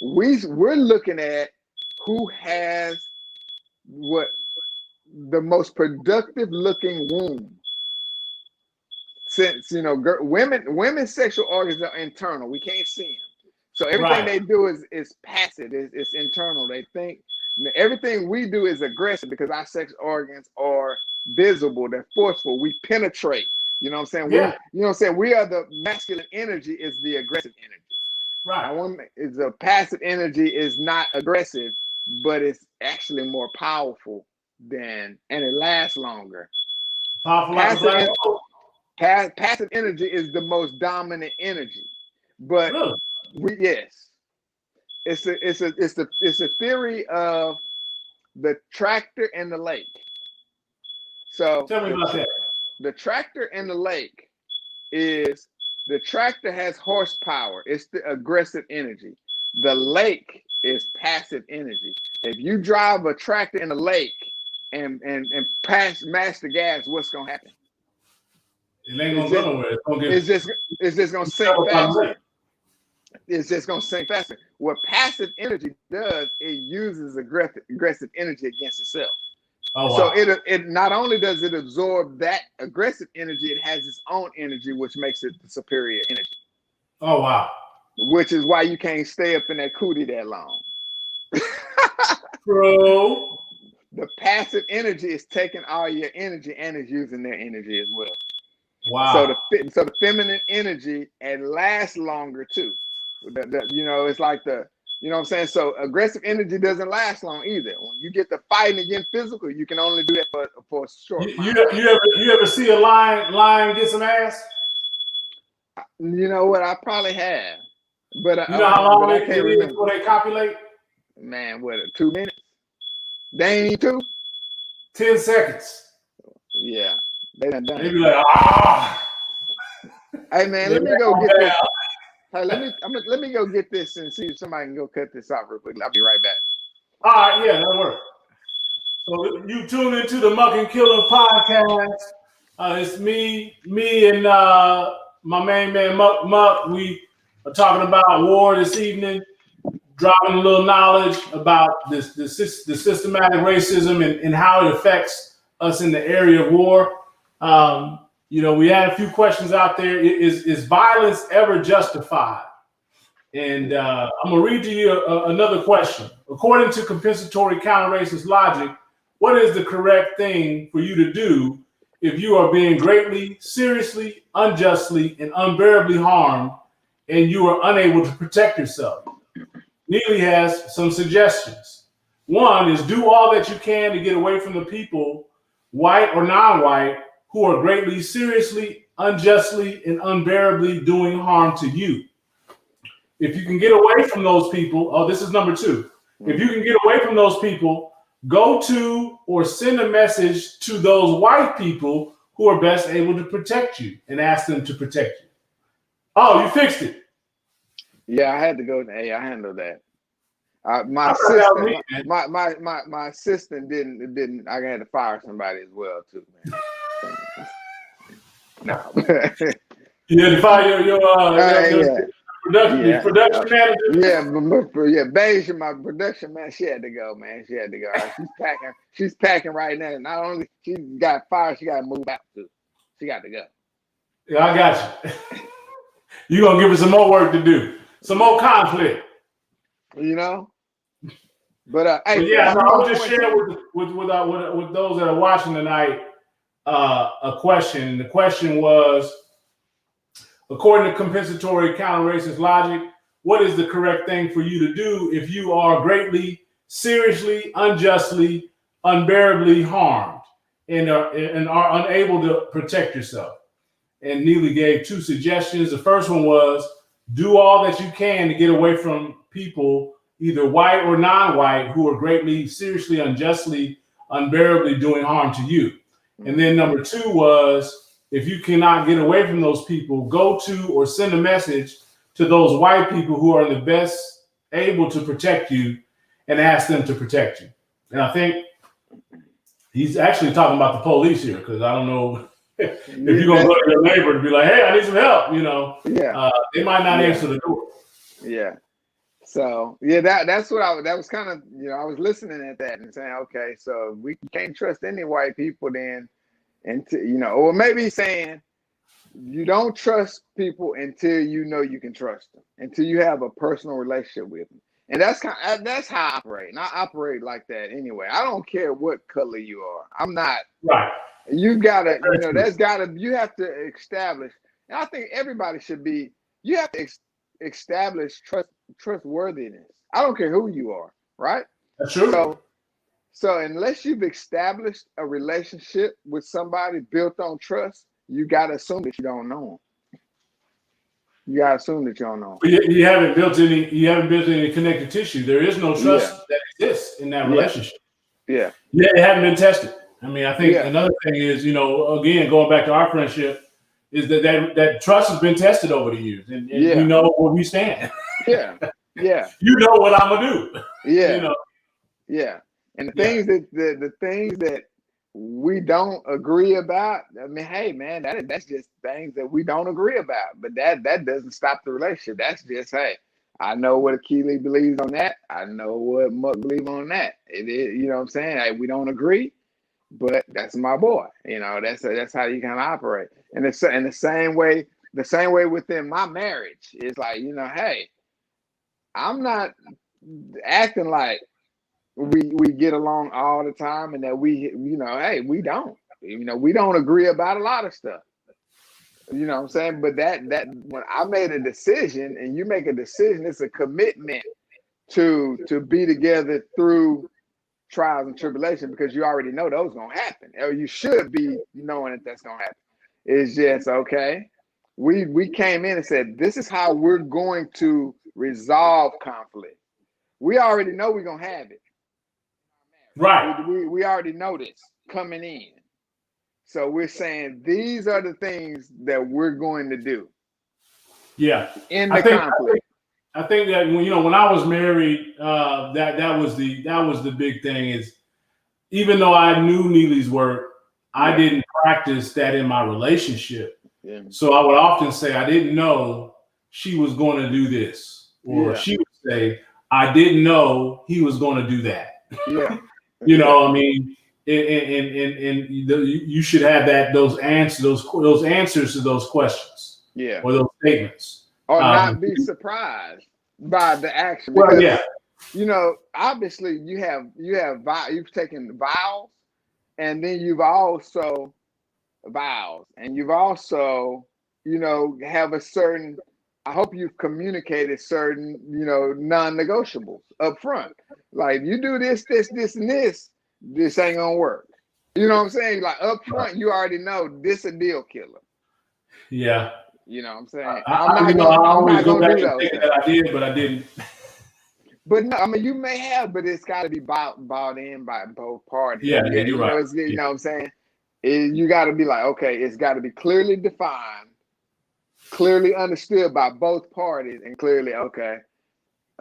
We're looking at who has what the most productive looking womb. Since women's sexual organs are internal, we can't see them. So everything they do is passive. It's internal. They think everything we do is aggressive because our sex organs are visible. They're forceful. We penetrate. You know what I'm saying? Yeah. We are the masculine energy is the aggressive energy. Right. Is a passive energy is not aggressive, but it's actually more powerful and it lasts longer. Passive energy is the most dominant energy, but it's a theory of the tractor and the lake. So tell me about that. The tractor and the lake is the tractor has horsepower. It's the aggressive energy. The lake is passive energy. If you drive a tractor in the lake and mash the gas, what's gonna happen? It ain't gonna go nowhere. It's just gonna sink faster. It's just gonna sink faster. What passive energy does, it uses aggressive energy against itself. Oh, wow. So it not only does it absorb that aggressive energy, it has its own energy, which makes it the superior energy. Oh, wow. Which is why you can't stay up in that cootie that long. Bro. The passive energy is taking all your energy and is using their energy as well. Wow. So the feminine energy and lasts longer too. It's like you know what I'm saying? So aggressive energy doesn't last long either. When you get to fighting and getting physical, you can only do that for a short time. You ever see a lion get some ass? You know what? I probably have. But you know how long it is before they copulate? Man, what, 2 minutes? They ain't 2? 10 seconds. Yeah. They done They be like, ah. Hey man, let me go get this. Hey, let me go get this and see if somebody can go cut this out real quick. I'll be right back. All right, yeah, that'll work. So you tune into the Muck and Killer podcast. It's me and my main man Muck. We are talking about war this evening, dropping a little knowledge about the systematic racism and how it affects us in the area of war. We had a few questions out there. Is violence ever justified? And I'm going to read to you another question. According to compensatory counter-racist logic, what is the correct thing for you to do if you are being greatly, seriously, unjustly, and unbearably harmed and you are unable to protect yourself? Neely has some suggestions. One is do all that you can to get away from the people, white or non-white, who are greatly, seriously, unjustly, and unbearably doing harm to you. If you can get away from those people, this is number 2. If you can get away from those people, go to or send a message to those white people who are best able to protect you and ask them to protect you. Oh, you fixed it. Yeah, I had to go. Hey, I handled that. My assistant didn't. I had to fire somebody as well too, man. No. You had to fire your production manager. Yeah, Beige, my production man, she had to go, man. She had to go. She's packing right now. Not only she got fired, she got to move out too. She got to go. Yeah, I got you. You're gonna give us some more work to do, some more conflict. You know. But hey, yeah, I was just sharing with those that are watching tonight a question. The question was, according to compensatory counter-racist logic, what is the correct thing for you to do if you are greatly, seriously, unjustly, unbearably harmed and are unable to protect yourself? And Neely gave 2 suggestions. The first one was do all that you can to get away from people, either white or non-white, who are greatly, seriously, unjustly, unbearably doing harm to you. And then number 2 was, if you cannot get away from those people, go to or send a message to those white people who are the best able to protect you and ask them to protect you. And I think he's actually talking about the police here, because I don't know if you're going to go to your neighbor and be like, hey, I need some help, they might not answer the door. Yeah. So that's what that was kind of, I was listening at that and saying, okay, so we can't trust any white people then, or maybe saying you don't trust people until you know you can trust them, until you have a personal relationship with them. And that's how I operate. And I operate like that anyway. I don't care what color you are. I'm not right. You gotta, you have to establish, and I think everybody should be, you have to establish trustworthiness. I don't care who you are, right? That's true. So unless you've established a relationship with somebody built on trust, you gotta assume that you don't know them. You gotta assume that you don't know them. You haven't built any connective tissue. There is no trust that exists in that relationship. Yeah. It hasn't been tested. I mean, I think another thing is, again, going back to our friendship, is that trust has been tested over the years, and we know where we stand. Yeah. You know what I'm gonna do. Yeah. Yeah. And the things the things that we don't agree about, I mean, hey man, that's just things that we don't agree about. But that doesn't stop the relationship. That's just, hey, I know what Keely believes on that. I know what Muck believes on that. It is, you know what I'm saying? Hey, we don't agree, but that's my boy. That's how you kind of operate. And it's in the same way within my marriage. It's like, hey, I'm not acting like we get along all the time and that hey, we don't. We don't agree about a lot of stuff. You know what I'm saying? But that when I made a decision, and you make a decision, it's a commitment to be together through trials and tribulation, because you already know those gonna happen, or you should be knowing that that's gonna happen. It's just, okay, we came in and said, this is how we're going to resolve conflict. We already know we're gonna have it. Right. We already know this coming in. So we're saying these are the things that we're going to do. Yeah. In the conflict. I think that when I was married, that was the big thing, is even though I knew Neely's work, I didn't practice that in my relationship. Yeah. So I would often say, I didn't know she was going to do this, or she would say, I didn't know he was going to do that. Yeah. I mean, and you should have those answers to those questions, or those statements, or not be surprised by the action. Because, obviously you've taken vows, and then you've also have a certain I hope you've communicated certain, non-negotiables up front. Like, you do this, and this ain't gonna work. You know what I'm saying? Like, up front, you already know this a deal killer. Yeah. You know what I'm saying? I always go back and think that I did, but I didn't. But no, I mean, you may have, but it's got to be bought in by both parties. Yeah, you're right. You know what I'm saying? You got to be like, okay, it's got to be clearly defined, clearly understood by both parties, and clearly, okay,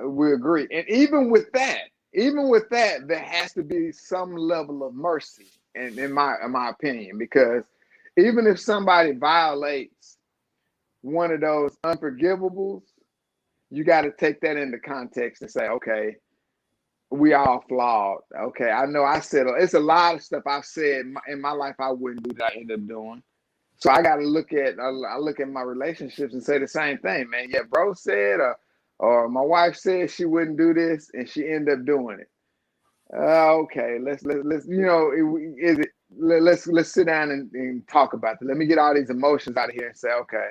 we agree. And even with that, there has to be some level of mercy, in my opinion, because even if somebody violates one of those unforgivables, you got to take that into context and say, okay, we all flawed. Okay, I know I said it's a lot of stuff I've said in my life I wouldn't do that I end up doing. So I got to look at my relationships and say the same thing, man. Yeah, bro said, or my wife said she wouldn't do this, and she ended up doing it. Okay, let's let's sit down and talk about it. Let me get all these emotions out of here and say, okay,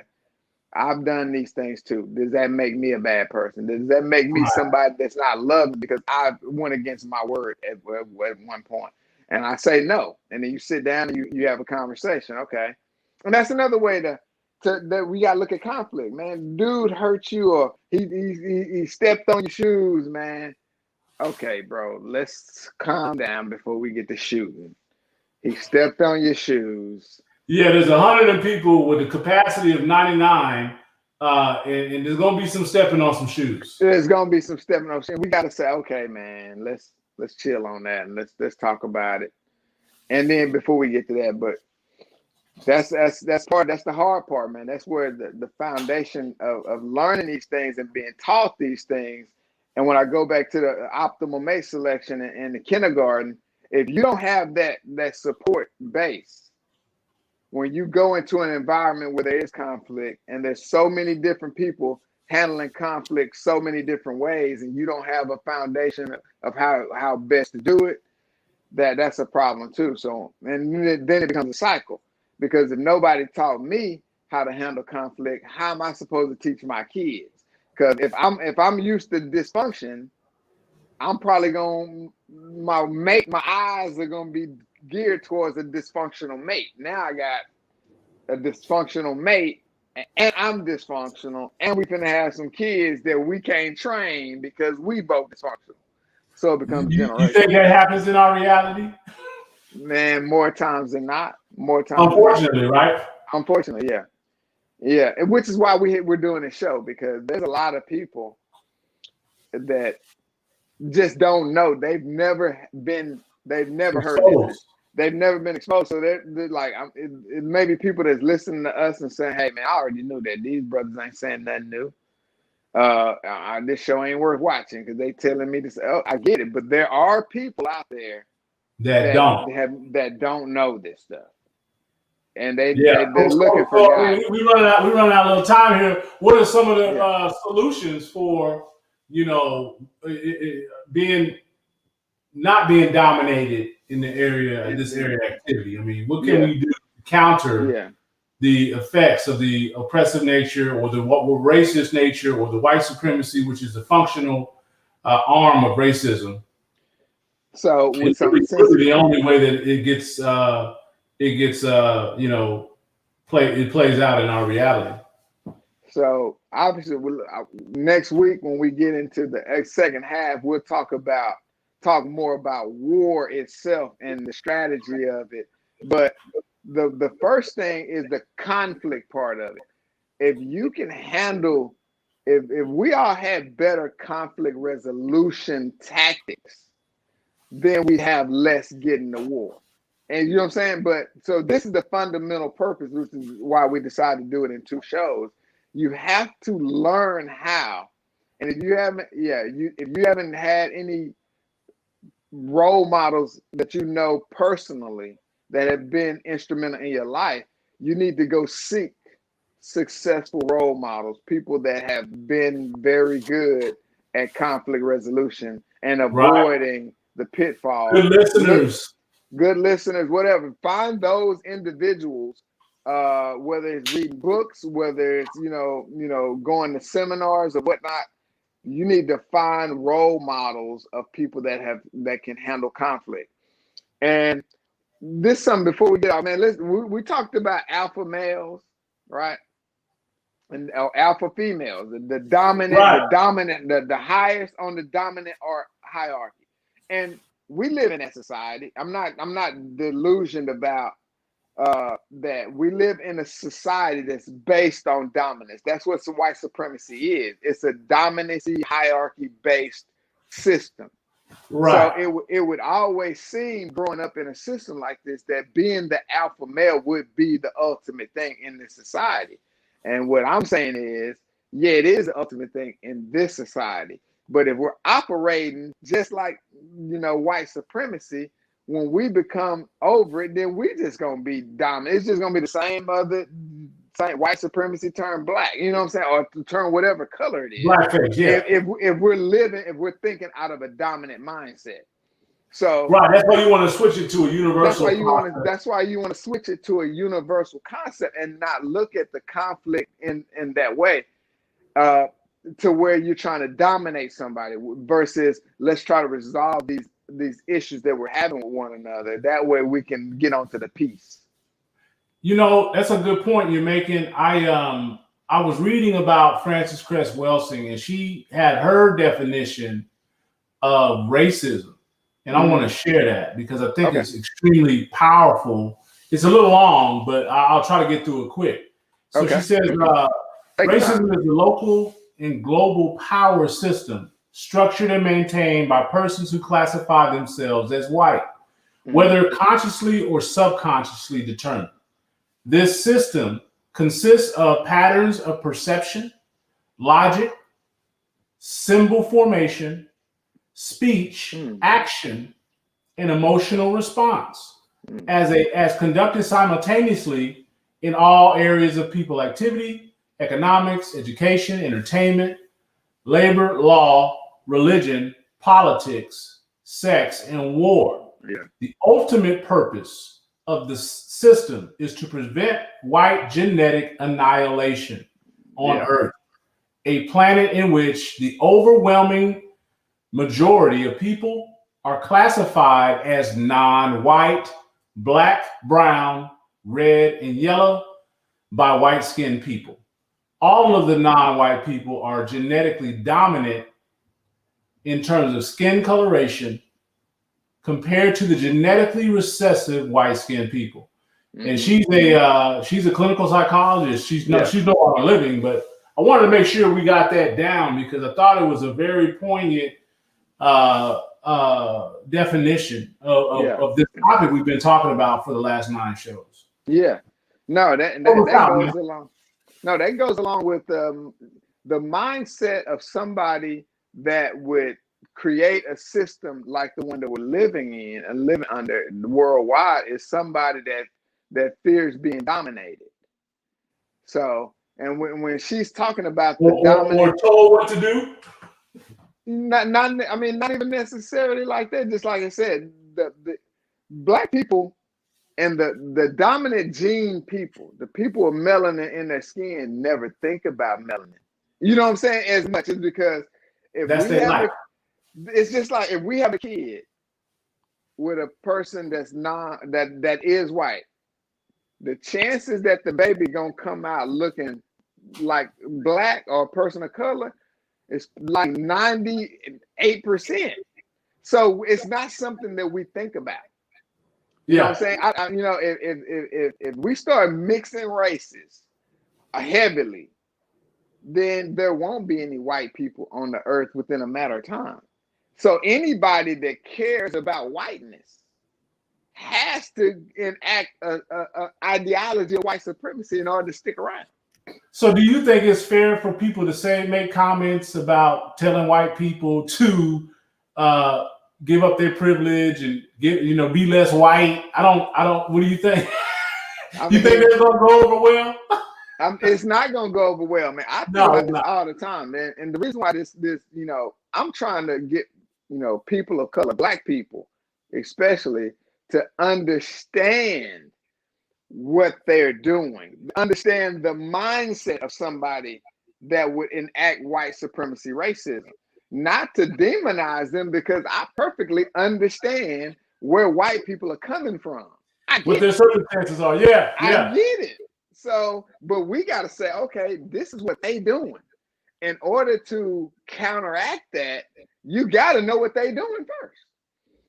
I've done these things too. Does that make me a bad person? Does that make me somebody that's not loved because I went against my word at one point? And I say no. And then you sit down and you have a conversation. Okay. And that's another way that we got to look at conflict, man. Dude hurt you, or he stepped on your shoes, man. Okay, bro, let's calm down before we get to shooting. He stepped on your shoes. Yeah, there's 100 people with the capacity of 99, and there's gonna be some stepping on some shoes. There's gonna be some stepping on shoes. We gotta say, okay, man, let's chill on that and let's talk about it. And then before we get to that, but that's the hard part, man. That's where the foundation of learning these things and being taught these things. And when I go back to the optimal mate selection in the kindergarten, if you don't have that support base, when you go into an environment where there is conflict and there's so many different people handling conflict so many different ways, and you don't have a foundation of how best to do it, that's a problem too. So, and then it becomes a cycle, because if nobody taught me how to handle conflict, how am I supposed to teach my kids? Because if I'm used to dysfunction, I'm probably my eyes are gonna be geared towards a dysfunctional mate. Now I got a dysfunctional mate, and I'm dysfunctional, and we finna have some kids that we can't train because we both dysfunctional. So it becomes generational. You think that happens in our reality? Man, more times than not. Unfortunately, right? Unfortunately, yeah. Yeah, which is why we're doing this show, because there's a lot of people that just don't know. They've never heard this. They've never been exposed. So they're like, it may be people that's listening to us and saying, hey, man, I already knew that. These brothers ain't saying nothing new. This show ain't worth watching because they telling me to say, oh, I get it. But there are people out there that don't know this stuff. And they're looking for guys. We running out a little time here. What are some of the solutions for, not being dominated in this area of activity? I mean, what can we do to counter the effects of the oppressive nature, or the racist nature, or the white supremacy, which is the functional arm of racism? So it's really the only way that it plays out in our reality. So obviously, next week when we get into the second half, we'll talk more about war itself and the strategy of it. But the first thing is the conflict part of it. If you can handle, if we all had better conflict resolution tactics, then we have less getting to war. And you know what I'm saying? But so this is the fundamental purpose, which is why we decided to do it in 2 shows. You have to learn how. And if you haven't had any role models that you know personally that have been instrumental in your life, you need to go seek successful role models, people that have been very good at conflict resolution and avoiding the pitfalls. Good listeners, whatever. Find those individuals whether it's reading books, whether it's going to seminars or whatnot. You need to find role models of people that can handle conflict. And this something before we get out, man. We talked about alpha males, right? And alpha females, the dominant, right. the highest on the dominant hierarchy. And we live in that society. I'm not delusioned about that. We live in a society that's based on dominance. That's what white supremacy is. It's a dominancy hierarchy based system. Right. So it would always seem, growing up in a system like this, that being the alpha male would be the ultimate thing in this society. And what I'm saying is, yeah, it is the ultimate thing in this society. But if we're operating just like, white supremacy, when we become over it, then we're just going to be dominant. It's just going to be the same white supremacy turned black, you know what I'm saying? Or to turn whatever color it is. Blackface, yeah. If we're thinking out of a dominant mindset. So right, that's why you want to switch it to a universal. That's why you want to switch it to a universal concept and not look at the conflict in that way, to where you're trying to dominate somebody versus let's try to resolve these issues that we're having with one another. That way we can get onto the peace. That's a good point you're making. I was reading about Frances Cress Welsing, and she had her definition of racism. And I want to share that because I think it's extremely powerful. It's a little long, but I'll try to get through it quick. So she says, racism is a local and global power system structured and maintained by persons who classify themselves as white, whether consciously or subconsciously determined. This system consists of patterns of perception, logic, symbol formation, speech, action, and emotional response, as conducted simultaneously in all areas of people activity, economics, education, entertainment, labor, law, religion, politics, sex, and war. Yeah. The ultimate purpose of the system is to prevent white genetic annihilation on Earth, a planet in which the overwhelming majority of people are classified as non-white, black, brown, red, and yellow by white-skinned people. All of the non-white people are genetically dominant in terms of skin coloration compared to the genetically recessive white-skinned people. And she's a clinical psychologist. She's no longer living, but I wanted to make sure we got that down because I thought it was a very poignant definition of this topic we've been talking about for the last 9 shows. Yeah, no, that goes along. No, that goes along with the mindset of somebody that would create a system like the one that we're living in and living under worldwide is somebody that fears being dominated. So, and when she's talking about the dominant, or told what to do. Not even necessarily like that. Just like I said, the black people and the dominant gene people, the people with melanin in their skin, never think about melanin. You know what I'm saying? As much as because it's just like if we have a kid with a person that is white, the chances that the baby gonna come out looking like black or a person of color is like 98%. So it's not something that we think about. You know what I'm saying? If we start mixing races heavily, then there won't be any white people on the earth within a matter of time. So anybody that cares about whiteness has to enact an ideology of white supremacy in order to stick around. So do you think it's fair for people to make comments about telling white people to give up their privilege and be less white? I don't. What do you think? You think that's gonna go over well? It's not gonna go over well, man. I think about this all the time, man. And the reason why this, I'm trying to get, people of color, black people, especially, to understand what they're doing. Understand the mindset of somebody that would enact white supremacy racism. Not to demonize them, because I perfectly understand where white people are coming from. What their circumstances are. Yeah, I get it. So, but we got to say, okay, this is what they doing. In order to counteract that, you got to know what they doing first.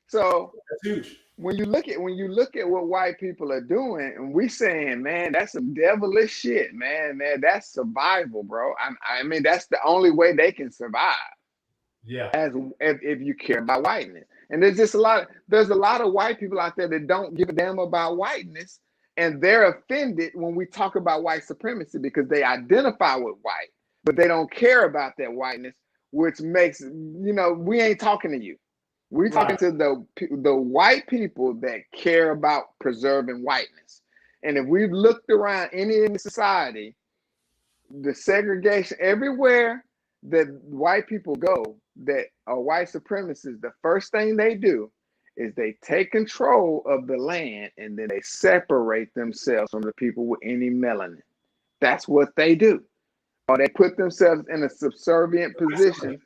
So that's huge. When you look at what white people are doing, and we saying, man, that's some devilish shit, man, that's survival, bro. I mean, that's the only way they can survive. Yeah. If you care about whiteness. And there's a lot of white people out there that don't give a damn about whiteness, and they're offended when we talk about white supremacy because they identify with white, but they don't care about that whiteness, which makes, we ain't talking to you. We're talking to the white people that care about preserving whiteness. And if we've looked around any in the society, the segregation everywhere that white people go that are white supremacists, the first thing they do is they take control of the land, and then they separate themselves from the people with any melanin. That's what they do. Or they put themselves in a subservient position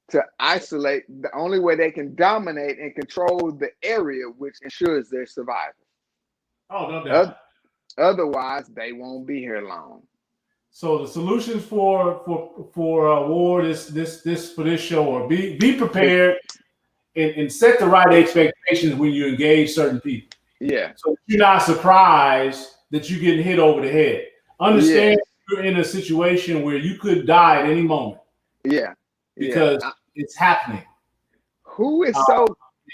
to isolate. The only way they can dominate and control the area, which ensures their survival. Oh, no doubt. Otherwise, they won't be here long. So the solutions for war for this show are be prepared and set the right expectations when you engage certain people. Yeah. So you're not surprised that you're getting hit over the head. Understand you're in a situation where you could die at any moment. Yeah. Because it's happening. Who is so?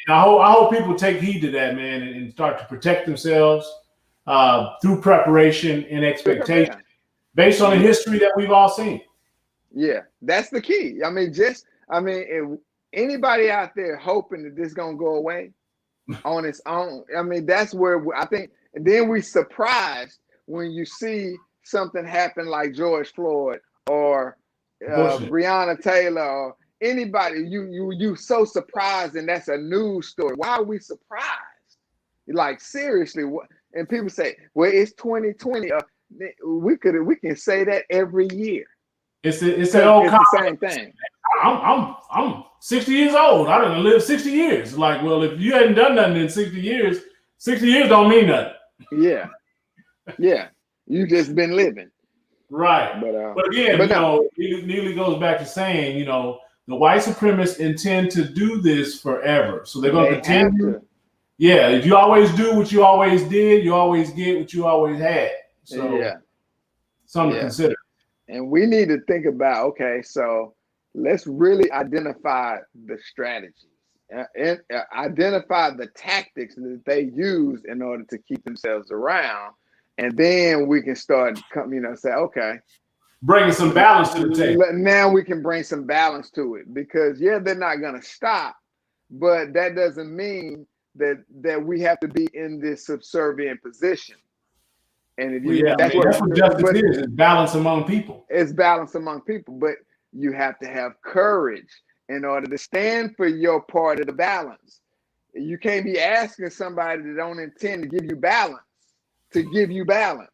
I hope people take heed to that, man, and start to protect themselves through preparation and expectation, based on the history that we've all seen. Yeah, that's the key. I mean, if anybody out there hoping that this is gonna go away on its own, I mean, that's where I think. And then we surprised when you see something happen like George Floyd or Breonna Taylor or anybody. You so surprised, and that's a news story. Why are we surprised? Like, seriously, what? And people say, well, it's 2020. We can say that every year. It's the same thing. I'm 60 years old. I done lived 60 years. Like, well, if you hadn't done nothing in 60 years, 60 years don't mean nothing. Yeah. You just been living. Right. But again, Neely goes back to saying, the white supremacists intend to do this forever. So they're going to continue. Yeah, if you always do what you always did, you always get what you always had. So something to consider. And we need to think about, okay, so let's really identify the strategies and identify the tactics that they use in order to keep themselves around. And then we can start say, okay, bringing some balance to the table. Now we can bring some balance to it, because they're not going to stop, but that doesn't mean that we have to be in this subservient position. And that's what justice is balance among people. It's balance among people, but you have to have courage in order to stand for your part of the balance. You can't be asking somebody that don't intend to give you balance to give you balance.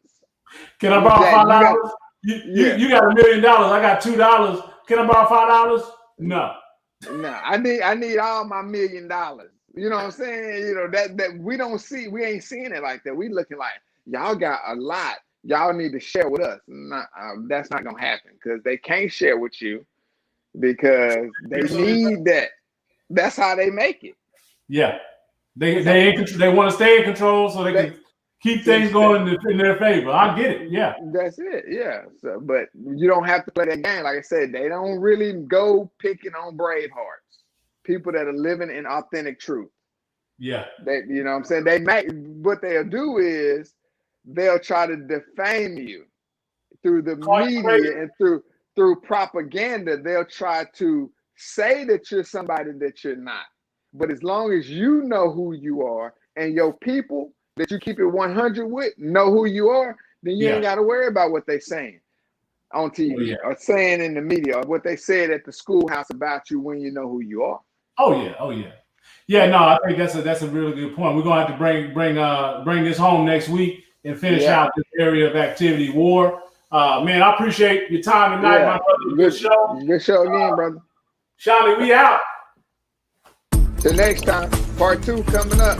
Can I borrow $5? You got $1 million. I got $2. Can I borrow $5? No. I need all my $1 million. You know what I'm saying? That we don't see. We ain't seeing it like that. We looking like, y'all got a lot. Y'all need to share with us. That's not gonna happen, because they can't share with you because they need that. That's how they make it. Yeah, they want to stay in control so they can keep things going in their favor. I get it. Yeah, that's it. Yeah. So, but you don't have to play that game. Like I said, they don't really go picking on Bravehearts. People that are living in authentic truth. Yeah. You know what I'm saying? What they'll do is they'll try to defame you through the media and through propaganda. They'll try to say that you're somebody that you're not. But as long as you know who you are and your people that you keep it 100 with know who you are, then you ain't got to worry about what they're saying on TV or saying in the media or what they said at the schoolhouse about you when you know who you are. Oh yeah. Yeah, no, I think that's a really good point. We're gonna have to bring this home next week and finish out this area of activity, war. Man, I appreciate your time tonight, my brother. Good show. Good show again, brother. Shawnee, we out. Till next time, part 2 coming up.